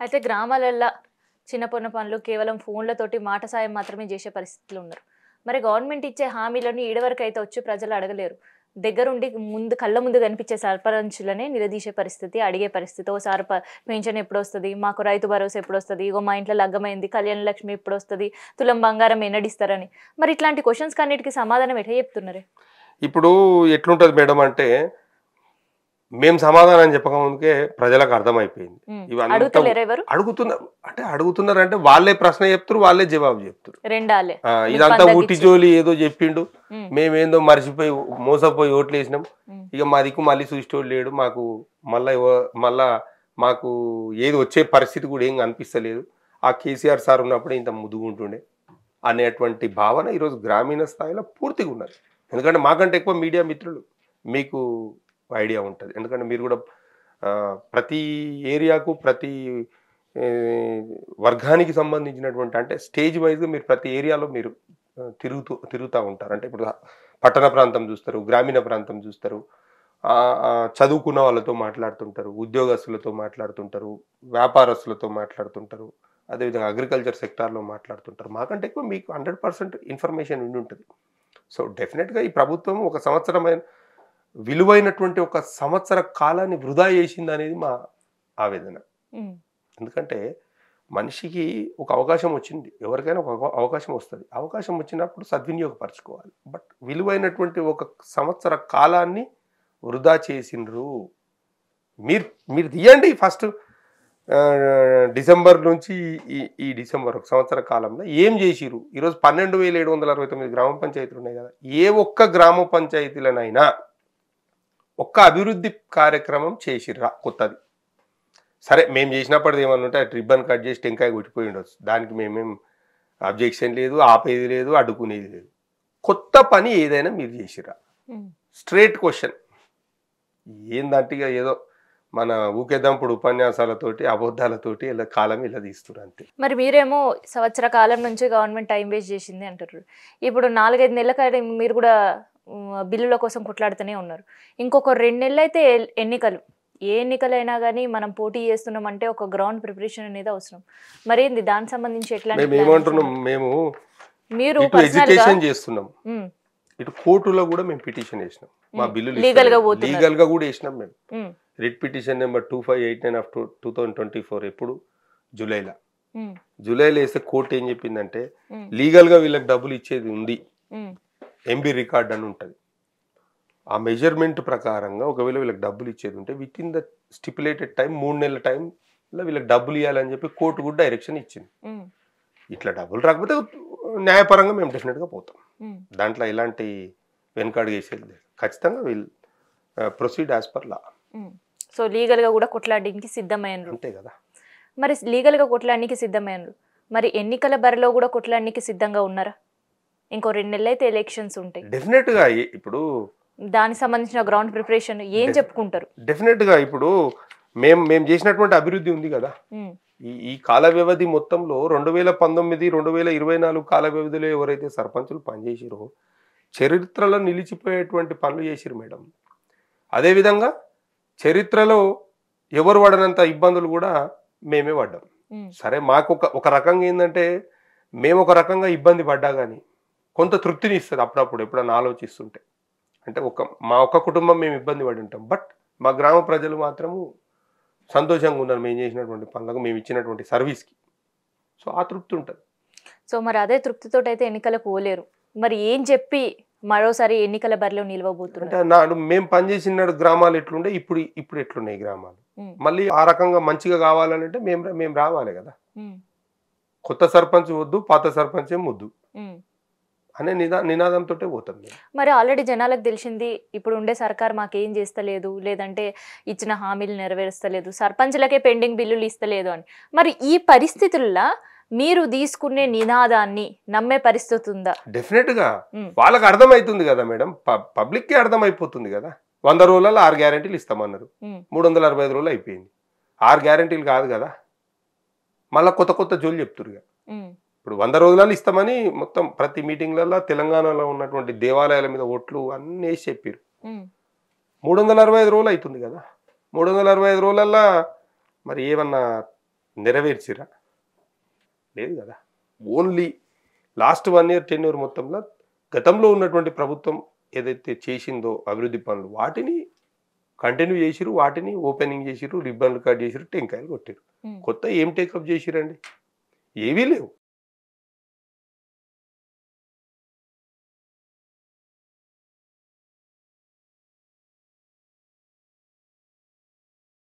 అయితే గ్రామాలల్లో చిన్న పొన్న పనులు కేవలం ఫోన్లతోటి మాట సాయం మాత్రమే చేసే పరిస్థితులు ఉన్నారు. మరి గవర్నమెంట్ ఇచ్చే హామీలను ఈడవరకైతే వచ్చి ప్రజలు అడగలేరు. దగ్గరుండి ముందు కళ్ళ ముందు కనిపించే సర్పంచులనే నిలదీసే పరిస్థితి, అడిగే పరిస్థితి. ఓసారి పెన్షన్ ఎప్పుడొస్తది? మాకు రైతు భరోసా ఎప్పుడొస్తది? ఇగో మా ఇంట్లో లగ్గమైంది, కళ్యాణ లక్ష్మి ఎప్పుడొస్తది? తులం బంగారం ఎన్నడిస్తారని. మరి ఇట్లాంటి క్వెషన్స్‌కి అన్నిటికి సమాధానం ఎట్లా చెప్తున్నారే? ఇప్పుడు ఎట్లుంటది మేడం అంటే, మేము సమాధానం చెప్పకముందుకే ప్రజలకు అర్థమైపోయింది. ఇవంతా అడుగుతలేరా ఎవరు? అడుగుతున్నారంటే వాళ్ళే ప్రశ్న చెప్తురు, వాళ్ళే జవాబు చెప్తురు. రెండాలే. మీకు ఇదంతా ఊటి పందగిచ్చి. జోలి ఏదో చెప్పిండు, హ్మ్. మేమేందో మర్చిపోయి మోసపోయి ఓట్లేసినాం. హ్మ్. ఇక మా దిక్కు మళ్ళీ చూసేటోడు లేడు, మాకు మళ్ళా మాకు ఏది వచ్చే పరిస్థితి కూడా ఏం కనిపిస్తలేదు. ఆ కేసీఆర్ సార్ ఉన్నప్పుడే ఇంత ముదుగుంటుండే అనేటువంటి భావన ఈరోజు గ్రామీణ స్థాయిలో పూర్తిగా ఉన్నది. ఎందుకంటే మాకంటే ఎక్కువ మీడియా మిత్రులు మీకు ఐడియా ఉంటుంది. ఎందుకంటే మీరు కూడా ప్రతి ఏరియాకు ప్రతి ఏ, వర్గానికి సంబంధించినటువంటి అంటే స్టేజ్ వైజ్గా మీరు ప్రతి ఏరియాలో మీరు తిరుగుతూ ఉంటారు. అంటే ఇప్పుడు పట్టణ ప్రాంతం చూస్తారు, గ్రామీణ ప్రాంతం చూస్తారు, చదువుకున్న వాళ్ళతో మాట్లాడుతుంటారు, ఉద్యోగస్తులతో మాట్లాడుతుంటారు, వ్యాపారస్తులతో మాట్లాడుతుంటారు, అదేవిధంగా అగ్రికల్చర్ సెక్టార్లో మాట్లాడుతుంటారు. మాకంటే ఎక్కువ మీకు 100% ఇన్ఫర్మేషన్ ఉండి ఉంటుంది. సో డెఫినెట్గా ఈ ప్రభుత్వం ఒక సంవత్సరమైన విలువైనటువంటి ఒక సంవత్సర కాలాన్ని వృధా చేసింది అనేది మా ఆవేదన. ఎందుకంటే మనిషికి ఒక అవకాశం వచ్చింది, ఎవరికైనా ఒక అవకాశం వస్తుంది. అవకాశం వచ్చినప్పుడు సద్వినియోగపరచుకోవాలి. బట్ విలువైనటువంటి ఒక సంవత్సర కాలాన్ని వృధా చేసిండ్రు. మీరు మీరు తీయండి ఫస్ట్ డిసెంబర్ నుంచి ఈ డిసెంబర్ ఒక సంవత్సర కాలంలో ఏం చేసిరు. ఈరోజు 12,769 గ్రామ పంచాయతీలు ఉన్నాయి కదా. ఏ ఒక్క గ్రామ పంచాయతీలనైనా ఒక్క అభివృద్ధి కార్యక్రమం చేసిర్రా కొత్తది? సరే మేము చేసినప్పటిది ఏమన్నా ఉంటే రిబ్బన్ కట్ చేసి టెంకాయ కొట్టిపోయి ఉండొచ్చు, దానికి మేమేం అబ్జెక్షన్ లేదు, ఆపేది లేదు, అడ్డుకునేది లేదు. కొత్త పని ఏదైనా మీరు చేసిర్రా? Straight question. ఏందంటే ఏదో మన ఊకేదంపుడు ఉపన్యాసాలతోటి అబద్ధాలతోటి ఇలా కాలం ఇలా తీస్తున్నారు అంతే. మరి మీరేమో సంవత్సర కాలం నుంచి గవర్నమెంట్ టైం వేస్ట్ చేసింది అంటారు. ఇప్పుడు 4-5 నెలల కాలం మీరు కూడా బిల్లుల కోసం కొట్లాడుతూనే ఉన్నారు. ఇంకొక 2 నెలలు అయితే ఎన్నికలు. ఏ ఎన్నికలైనా కానీ మనం పోటీ చేస్తున్నామంటే ఒక గ్రౌండ్ ప్రిపరేషన్ అనేది అవసరం. మరేంది దానికి సంబంధించి మేము మీరు ఎడ్యుకేషన్ చేస్తున్నాం, ఇటు కోర్టులో కూడా మేము పిటిషన్ వేసినాం. మా బిల్లు లీగల్ గా కూడా వేసినాం మేము. రిట్ పిటిషన్ నెంబర్ 2589 ఆఫ్ 2024 ఎప్పుడు జూలైలో వేస్తే కోర్టు ఏం చెప్పిందంటే లీగల్ గా వీళ్ళకి డబ్బులు ఇచ్చేది ఉంది, ఎంబీ రికార్డ్ అని ఉంటుంది. ఆ మెజర్మెంట్ ప్రకారంగా ఒకవేళ వీళ్ళకి డబ్బులు ఇచ్చేది ఉంటే with in the stipulated time 3 నెలల టైంలో వీళ్ళకి డబ్బులు ఇవ్వాలని చెప్పి కోర్టు కూడా డైరెక్షన్ ఇచ్చింది. ఇట్లా డబ్బులు రాకపోతే న్యాయపరంగా మేము డెఫినెట్గా పోతాం. దాంట్లో ఎలాంటి వెనకాడు చేసేది లేదు. ఖచ్చితంగా వీళ్ళు proceed as per law. So లీగల్గా కూడా కొట్లాడడానికి సిద్ధమైనరు అంతే కదా. మరి లీగల్గా కొట్లాడడానికి సిద్ధమైనరు, మరి ఎన్నికల బరిలో కూడా కొట్లాడడానికి సిద్ధంగా ఉన్నారా? ఇంకో 2 నెలలు అయితే ఎలక్షన్స్ ఉంటాయి. డెఫినెట్గా ఇప్పుడు దానికి సంబంధించిన గ్రౌండ్ ప్రిపరేషన్ ఏం చెప్పుకుంటారు? డెఫినెట్గా ఇప్పుడు మేము చేసినటువంటి అభివృద్ధి ఉంది కదా. ఈ కాల వ్యవధి మొత్తంలో 2019, 2024 కాల వ్యవధిలో ఎవరైతే సర్పంచులు పనిచేసిరో చరిత్రలో నిలిచిపోయేటువంటి పనులు చేసిరు మేడం. అదేవిధంగా చరిత్రలో ఎవరు పడనంత ఇబ్బందులు కూడా మేమే పడ్డాం. సరే మాకు ఒక రకంగా ఏంటంటే మేము ఒక రకంగా ఇబ్బంది పడ్డా కానీ కొంత తృప్తిని ఇస్తుంది అప్పుడప్పుడు ఎప్పుడన్నా ఆలోచిస్తుంటే. అంటే మా ఒక్క కుటుంబం మేము ఇబ్బంది పడి ఉంటాం, బట్ మా గ్రామ ప్రజలు మాత్రము సంతోషంగా ఉన్నారు మేము చేసినటువంటి పనులకు, మేము ఇచ్చినటువంటి సర్వీస్కి. సో ఆ తృప్తి ఉంటుంది. సో మరి అదే తృప్తితో అయితే ఎన్నికలకు పోలేరు. మరి ఏం చెప్పి మరోసారి ఎన్నికల బరిలో నిలవబోతున్నారు? అంటే మేము పనిచేసిన గ్రామాలు ఎట్లుండే ఇప్పుడు ఎట్లున్నాయి గ్రామాలు, మళ్ళీ ఆ రకంగా మంచిగా కావాలంటే మేము రావాలి కదా. కొత్త సర్పంచ్ వద్దు, పాత సర్పంచ్ ముద్దు అనే నినాదంతో పోతాం. మరి ఆల్రెడీ జనాలకు తెలిసింది ఇప్పుడు ఉండే సర్కార్ మాకేం చేస్తలేదు, లేదంటే ఇచ్చిన హామీలు నెరవేరుస్తలేదు, సర్పంచ్లకే పెండింగ్ బిల్లులు ఇస్తలేదు అని. మరి ఈ పరిస్థితుల్లో మీరు తీసుకునే నినాదాన్ని నమ్మే పరిస్థితి ఉందా? డెఫినెట్ గా వాళ్ళకి అర్థమవుతుంది కదా మేడం, పబ్లిక్ కి అర్థమైపోతుంది కదా. 100 రోజులలో 6 గ్యారెంటీలు ఇస్తామన్నారు, 365 రోజులు అయిపోయింది. 6 గ్యారెంటీలు కాదు కదా, మళ్ళీ కొత్త జోలు చెప్తున్నారు. ఇప్పుడు 100 రోజులలో ఇస్తామని మొత్తం ప్రతి మీటింగ్లలో తెలంగాణలో ఉన్నటువంటి దేవాలయాల మీద ఓట్లు అన్నీ వేసి చెప్పారు. 365 రోజులు అవుతుంది కదా. 365 రోజులల్లో మరి ఏమన్నా నెరవేర్చిరా? లేదు కదా. ఓన్లీ లాస్ట్ 1 ఇయర్ టెన్యూర్ మొత్తంలో గతంలో ఉన్నటువంటి ప్రభుత్వం ఏదైతే చేసిందో అభివృద్ధి పనులు వాటిని కంటిన్యూ చేసిరు, వాటిని ఓపెనింగ్ చేసిరు, రిబ్బన్లు కట్ చేసిరు, టెంకాయలు కొట్టిరు. ఉమ్. కొత్త ఏం టేకప్ చేసిరండి? ఏవీ లేవు.